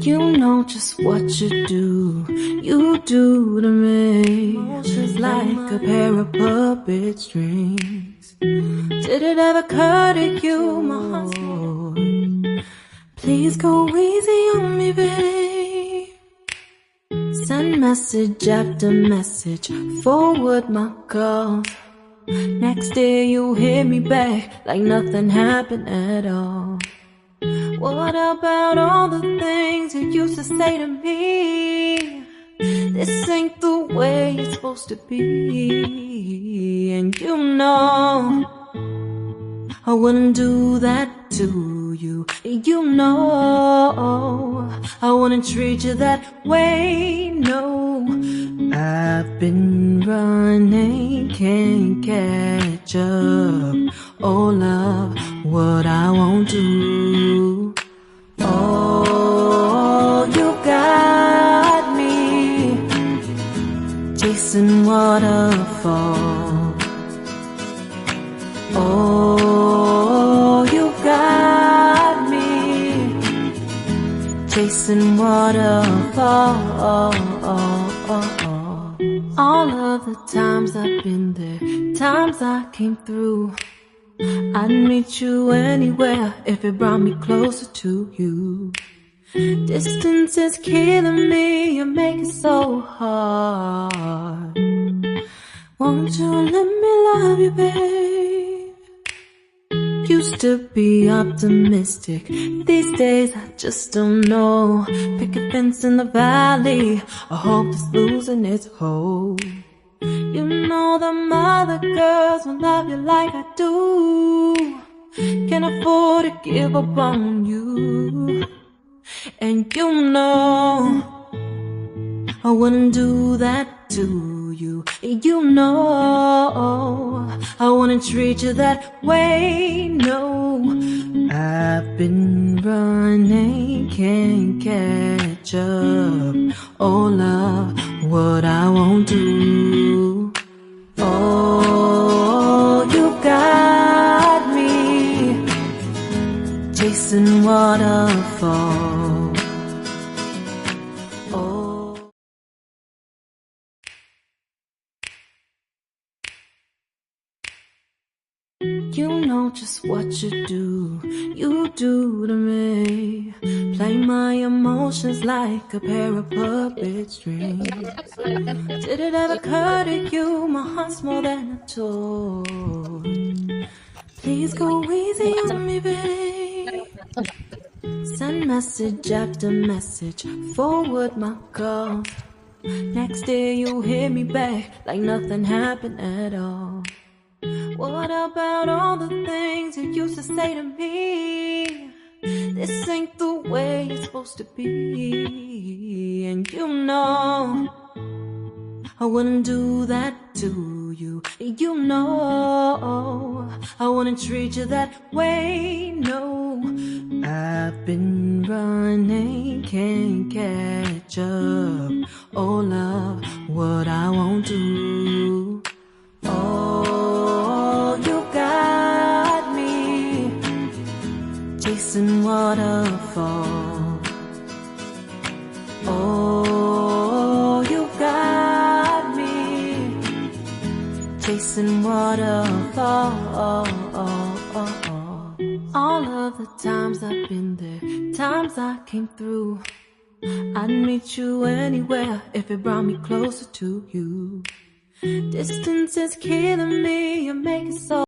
You know just what you do to me. Emotions like a pair of puppet strings. Did it ever occur to you, my husband? Please go easy on me, babe. Send message after message, forward my calls. Next day you hit me back like nothing happened at all. What about all the things you used to say to me? This ain't the way it's supposed to be. And you know I wouldn't do that to you. You know I wouldn't treat you that way, no. I've been running, can't catch up. Oh love, what I won't do. Oh, you got me chasing waterfalls. Oh, you got me chasing waterfalls. All of the times I've been there, times I came through, I'd meet you anywhere if it brought me closer to you. Distance is killing me, you make it so hard. Won't you let me love you, babe? Used to be optimistic, these days I just don't know. Pick a fence in the valley, I hope it's losing its hold. You know the other girls won't love you like I do. Can't afford to give up on you. And you know I wouldn't do that to you. You know I wouldn't treat you that way, no. I've been running, can't catch up. Oh love, what I won't do. Oh, you got me chasing waterfalls. Oh, you know just what you do to me. Play my emotions like a pair of puppet strings. Did it ever occur to you, my heart's more than a toy? Please go easy on me, babe. Send message after message, forward my calls. Next day you hit me back like nothing happened at all. What about all the things you used to say to me? This ain't the way it's supposed to be. And you know I wouldn't do that to you. You know I wouldn't treat you that way, no. I've been running, can't catch up. Oh love, what I won't do. Oh, you got me chasing waterfalls. Oh, you got me chasing waterfalls. All of the times I've been there, times I came through, I'd meet you anywhere if it brought me closer to you. Distance is killing me, you make it so